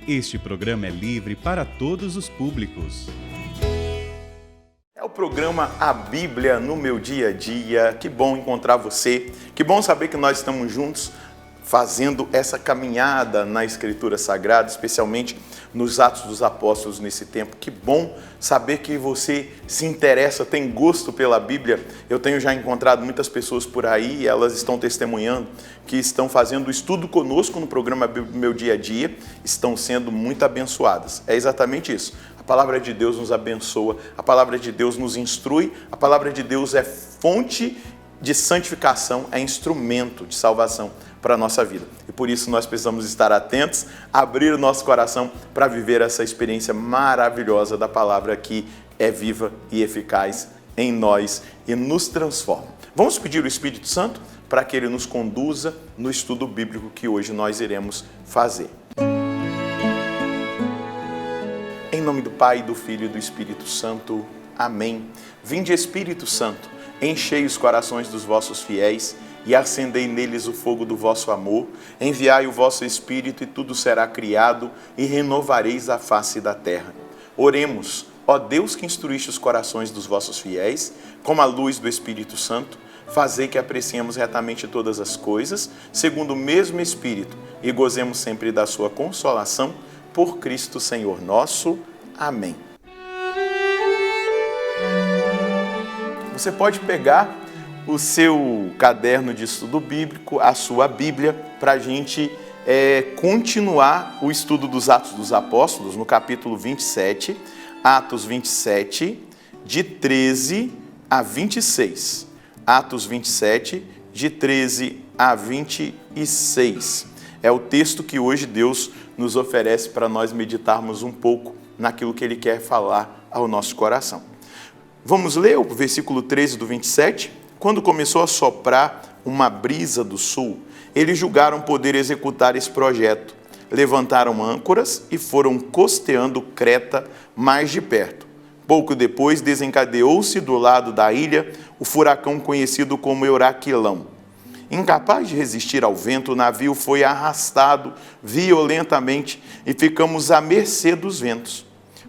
Este programa é livre para todos os públicos. É o programa A Bíblia no Meu Dia a Dia. Que bom encontrar você. Que bom saber que nós estamos juntos fazendo essa caminhada na Escritura Sagrada, especialmente nos Atos dos Apóstolos nesse tempo. Que bom saber que você se interessa, tem gosto pela Bíblia. Eu tenho já encontrado muitas pessoas por aí, elas estão testemunhando que estão fazendo estudo conosco no programa Meu Dia a Dia, estão sendo muito abençoadas. É exatamente isso. A palavra de Deus nos abençoa, a palavra de Deus nos instrui, a palavra de Deus é fonte de santificação, é instrumento de salvação para a nossa vida. E por isso nós precisamos estar atentos, abrir o nosso coração para viver essa experiência maravilhosa da palavra que é viva e eficaz em nós e nos transforma. Vamos pedir o Espírito Santo para que ele nos conduza no estudo bíblico que hoje nós iremos fazer. Em nome do Pai, do Filho e do Espírito Santo. Amém. Vinde, Espírito Santo, enchei os corações dos vossos fiéis e acendei neles o fogo do vosso amor. Enviai o vosso Espírito e tudo será criado e renovareis a face da terra. Oremos, ó Deus que instruíste os corações dos vossos fiéis, com a luz do Espírito Santo, fazei que apreciemos retamente todas as coisas, segundo o mesmo Espírito, e gozemos sempre da sua consolação, por Cristo Senhor nosso. Amém. Você pode pegar o seu caderno de estudo bíblico, a sua Bíblia, para a gente continuar o estudo dos Atos dos Apóstolos, no capítulo 27, Atos 27, de 13 a 26. Atos 27, de 13 a 26. É o texto que hoje Deus nos oferece para nós meditarmos um pouco naquilo que Ele quer falar ao nosso coração. Vamos ler o versículo 13 do 27? Quando começou a soprar uma brisa do sul, eles julgaram poder executar esse projeto. Levantaram âncoras e foram costeando Creta mais de perto. Pouco depois, desencadeou-se do lado da ilha o furacão conhecido como Euraquilão. Incapaz de resistir ao vento, o navio foi arrastado violentamente e ficamos à mercê dos ventos.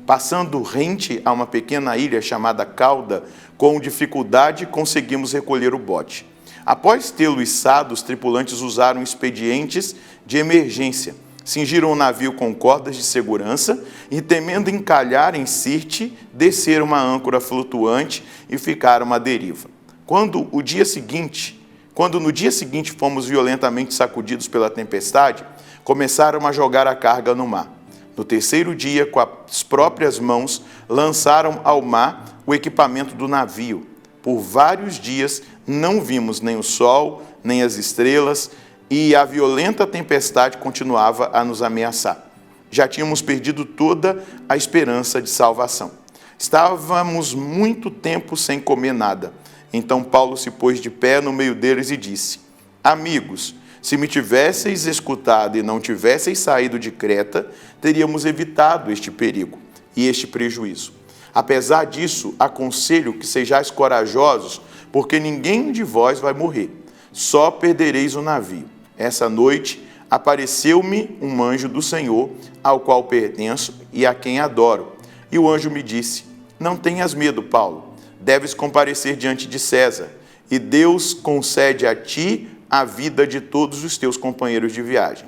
Passando rente a uma pequena ilha chamada Cauda, com dificuldade conseguimos recolher o bote. Após tê-lo içado, os tripulantes usaram expedientes de emergência. Cingiram o navio com cordas de segurança e, temendo encalhar em Sirte, desceram uma âncora flutuante e ficaram à deriva. Quando no dia seguinte fomos violentamente sacudidos pela tempestade, começaram a jogar a carga no mar. No terceiro dia, com as próprias mãos, lançaram ao mar o equipamento do navio. Por vários dias não vimos nem o sol, nem as estrelas, e a violenta tempestade continuava a nos ameaçar. Já tínhamos perdido toda a esperança de salvação. Estávamos muito tempo sem comer nada. Então Paulo se pôs de pé no meio deles e disse: Amigos, se me tivesseis escutado e não tivesseis saído de Creta, teríamos evitado este perigo e este prejuízo. Apesar disso, aconselho que sejais corajosos, porque ninguém de vós vai morrer. Só perdereis o navio. Essa noite apareceu-me um anjo do Senhor, ao qual pertenço e a quem adoro. E o anjo me disse: Não tenhas medo, Paulo. Deves comparecer diante de César, e Deus concede a ti a vida de todos os teus companheiros de viagem.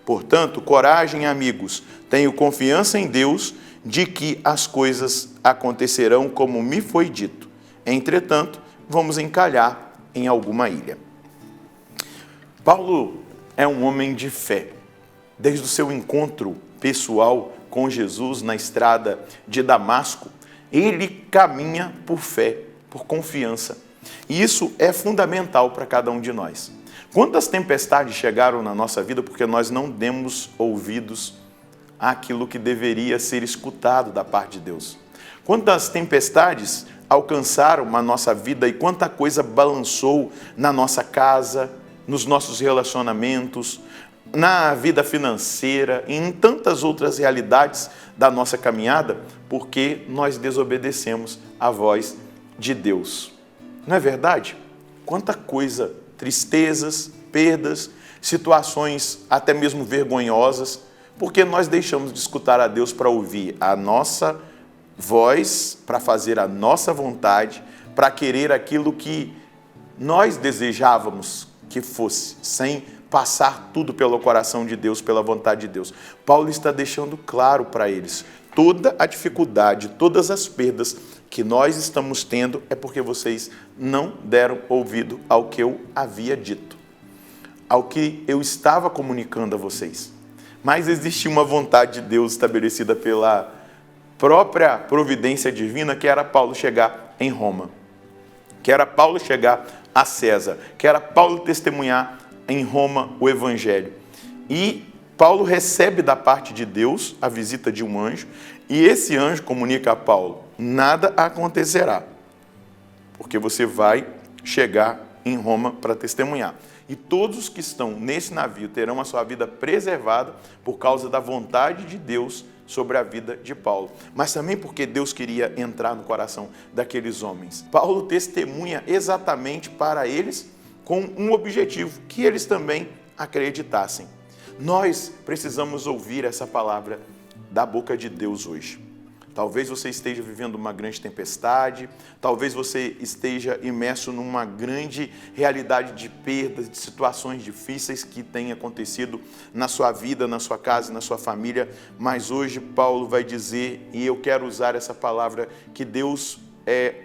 Portanto, coragem, amigos, tenho confiança em Deus de que as coisas acontecerão como me foi dito. Entretanto, vamos encalhar em alguma ilha. Paulo é um homem de fé. Desde o seu encontro pessoal com Jesus na estrada de Damasco, ele caminha por fé, por confiança. E isso é fundamental para cada um de nós. Quantas tempestades chegaram na nossa vida porque nós não demos ouvidos àquilo que deveria ser escutado da parte de Deus? Quantas tempestades alcançaram a nossa vida e quanta coisa balançou na nossa casa, nos nossos relacionamentos, na vida financeira e em tantas outras realidades da nossa caminhada, porque nós desobedecemos à voz de Deus. Não é verdade? Quanta coisa, tristezas, perdas, situações até mesmo vergonhosas, Porque nós deixamos de escutar a Deus para ouvir a nossa voz, para fazer a nossa vontade, para querer aquilo que nós desejávamos que fosse, sem passar tudo pelo coração de Deus, pela vontade de Deus. Paulo está deixando claro para eles, toda a dificuldade, todas as perdas que nós estamos tendo é porque vocês não deram ouvido ao que eu havia dito, ao que eu estava comunicando a vocês. Mas existia uma vontade de Deus estabelecida pela própria providência divina, que era Paulo chegar em Roma, que era Paulo chegar a César, que era Paulo testemunhar em Roma o Evangelho. E Paulo recebe da parte de Deus a visita de um anjo, e esse anjo comunica a Paulo: nada acontecerá, porque você vai chegar em Roma para testemunhar. E todos os que estão nesse navio terão a sua vida preservada por causa da vontade de Deus sobre a vida de Paulo. Mas também porque Deus queria entrar no coração daqueles homens. Paulo testemunha exatamente para eles com um objetivo, que eles também acreditassem. Nós precisamos ouvir essa palavra da boca de Deus hoje. Talvez você esteja vivendo uma grande tempestade, talvez você esteja imerso numa grande realidade de perdas, de situações difíceis que têm acontecido na sua vida, na sua casa, na sua família, mas hoje Paulo vai dizer, e eu quero usar essa palavra que Deus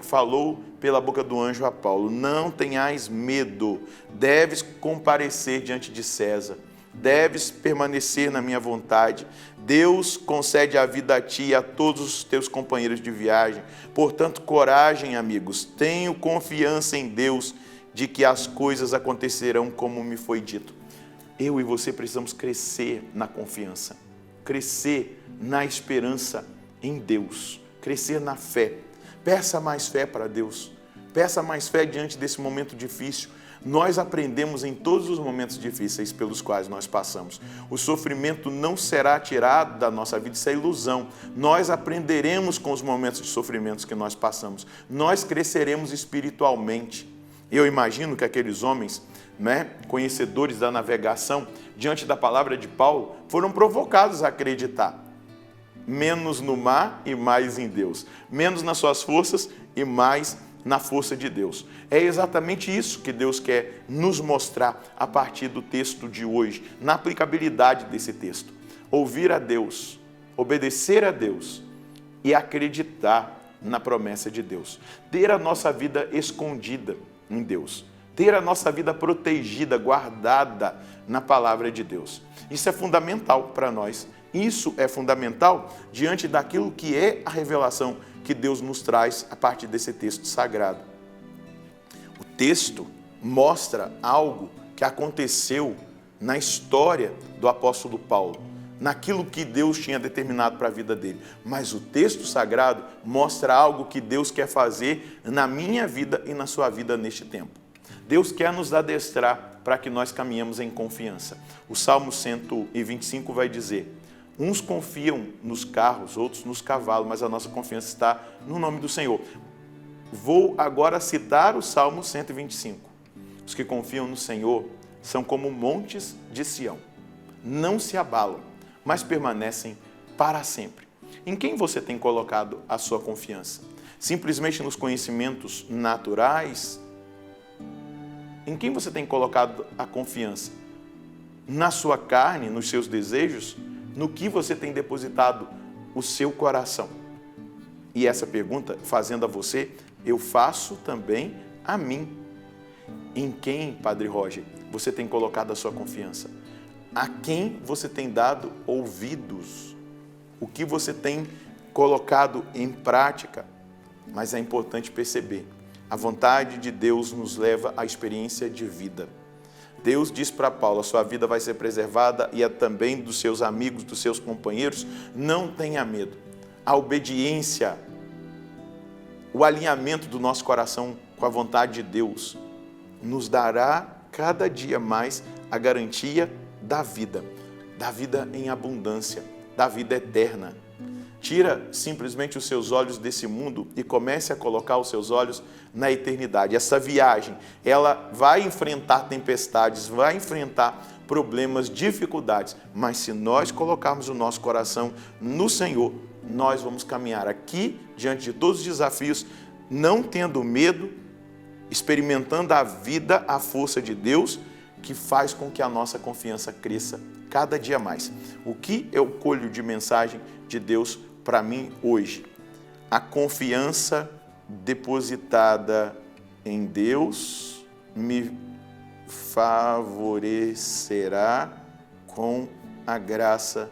falou pela boca do anjo a Paulo: não tenhais medo, deves comparecer diante de César. Deves permanecer na minha vontade. Deus concede a vida a ti e a todos os teus companheiros de viagem. Portanto, coragem, amigos. Tenho confiança em Deus de que as coisas acontecerão como me foi dito. Eu e você precisamos crescer na confiança, crescer na esperança em Deus, crescer na fé. Peça mais fé para Deus. Peça mais fé diante desse momento difícil. Nós aprendemos em todos os momentos difíceis pelos quais nós passamos. O sofrimento não será tirado da nossa vida, isso é ilusão. Nós aprenderemos com os momentos de sofrimentos que nós passamos. Nós cresceremos espiritualmente. Eu imagino que aqueles homens, conhecedores da navegação, diante da palavra de Paulo, foram provocados a acreditar. Menos no mar e mais em Deus. Menos nas suas forças e mais na força de Deus. É exatamente isso que Deus quer nos mostrar a partir do texto de hoje, na aplicabilidade desse texto. Ouvir a Deus, obedecer a Deus e acreditar na promessa de Deus. Ter a nossa vida escondida em Deus. Ter a nossa vida protegida, guardada na palavra de Deus. Isso é fundamental para nós. Isso é fundamental diante daquilo que é a revelação que Deus nos traz a partir desse texto sagrado. O texto mostra algo que aconteceu na história do apóstolo Paulo, naquilo que Deus tinha determinado para a vida dele. Mas o texto sagrado mostra algo que Deus quer fazer na minha vida e na sua vida neste tempo. Deus quer nos adestrar para que nós caminhemos em confiança. O Salmo 125 vai dizer: uns confiam nos carros, outros nos cavalos, mas a nossa confiança está no nome do Senhor. Vou agora citar o Salmo 125. Os que confiam no Senhor são como montes de Sião. Não se abalam, mas permanecem para sempre. Em quem você tem colocado a sua confiança? Simplesmente nos conhecimentos naturais? Em quem você tem colocado a confiança? Na sua carne, nos seus desejos? No que você tem depositado o seu coração? E essa pergunta, fazendo a você, eu faço também a mim. Em quem, Padre Roger, você tem colocado a sua confiança? A quem você tem dado ouvidos? O que você tem colocado em prática? Mas é importante perceber, a vontade de Deus nos leva à experiência de vida. Deus diz para Paulo: a sua vida vai ser preservada e a também dos seus amigos, dos seus companheiros. Não tenha medo. A obediência, o alinhamento do nosso coração com a vontade de Deus nos dará cada dia mais a garantia da vida em abundância, da vida eterna. Tira simplesmente os seus olhos desse mundo e comece a colocar os seus olhos na eternidade. Essa viagem, ela vai enfrentar tempestades, vai enfrentar problemas, dificuldades, mas se nós colocarmos o nosso coração no Senhor, nós vamos caminhar aqui diante de todos os desafios, não tendo medo, experimentando a vida, a força de Deus, que faz com que a nossa confiança cresça cada dia mais. O que eu colho de mensagem de Deus para mim hoje? A confiança depositada em Deus me favorecerá com a graça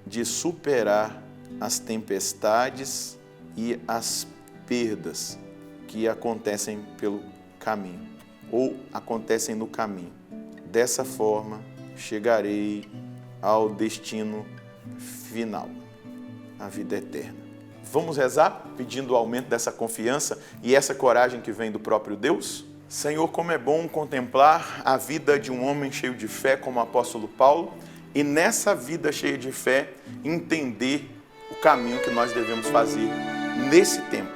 de superar as tempestades e as perdas que acontecem pelo caminho ou acontecem no caminho. Dessa forma, chegarei ao destino final, a vida eterna. Vamos rezar pedindo o aumento dessa confiança e essa coragem que vem do próprio Deus? Senhor, como é bom contemplar a vida de um homem cheio de fé como o apóstolo Paulo e nessa vida cheia de fé entender o caminho que nós devemos fazer nesse tempo,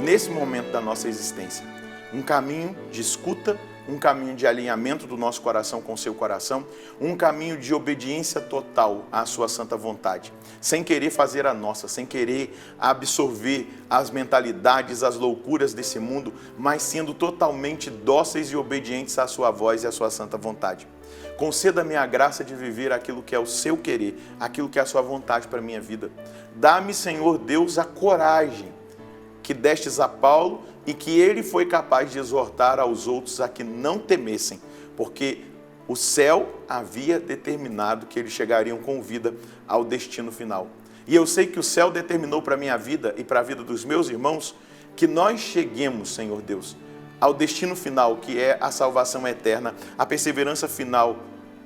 nesse momento da nossa existência. Um caminho de escuta, um caminho de alinhamento do nosso coração com o seu coração, um caminho de obediência total à sua santa vontade, sem querer fazer a nossa, sem querer absorver as mentalidades, as loucuras desse mundo, mas sendo totalmente dóceis e obedientes à sua voz e à sua santa vontade. Conceda-me a graça de viver aquilo que é o seu querer, aquilo que é a sua vontade para a minha vida. Dá-me, Senhor Deus, a coragem que destes a Paulo e que ele foi capaz de exortar aos outros a que não temessem, porque o céu havia determinado que eles chegariam com vida ao destino final. E eu sei que o céu determinou para a minha vida e para a vida dos meus irmãos que nós cheguemos, Senhor Deus, ao destino final, que é a salvação eterna, a perseverança final,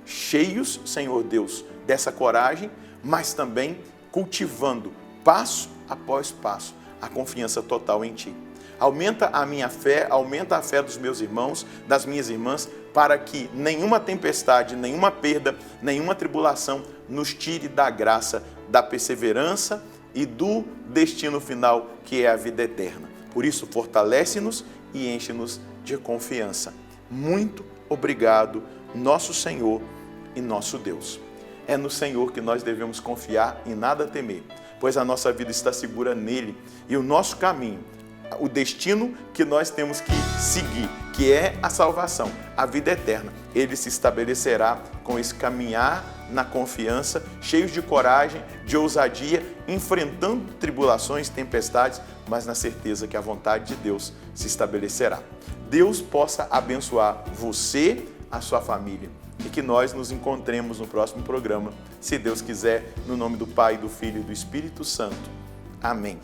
cheios, Senhor Deus, dessa coragem, mas também cultivando, passo após passo, a confiança total em Ti. Aumenta a minha fé, aumenta a fé dos meus irmãos, das minhas irmãs, para que nenhuma tempestade, nenhuma perda, nenhuma tribulação nos tire da graça, da perseverança e do destino final, que é a vida eterna. Por isso, fortalece-nos e enche-nos de confiança. Muito obrigado, nosso Senhor e nosso Deus. É no Senhor que nós devemos confiar e nada temer, pois a nossa vida está segura nele e o nosso caminho, o destino que nós temos que seguir, que é a salvação, a vida eterna, ele se estabelecerá com esse caminhar na confiança, cheios de coragem, de ousadia, enfrentando tribulações, tempestades, mas na certeza que a vontade de Deus se estabelecerá. Deus possa abençoar você, a sua família, e que nós nos encontremos no próximo programa, se Deus quiser, no nome do Pai, do Filho e do Espírito Santo. Amém.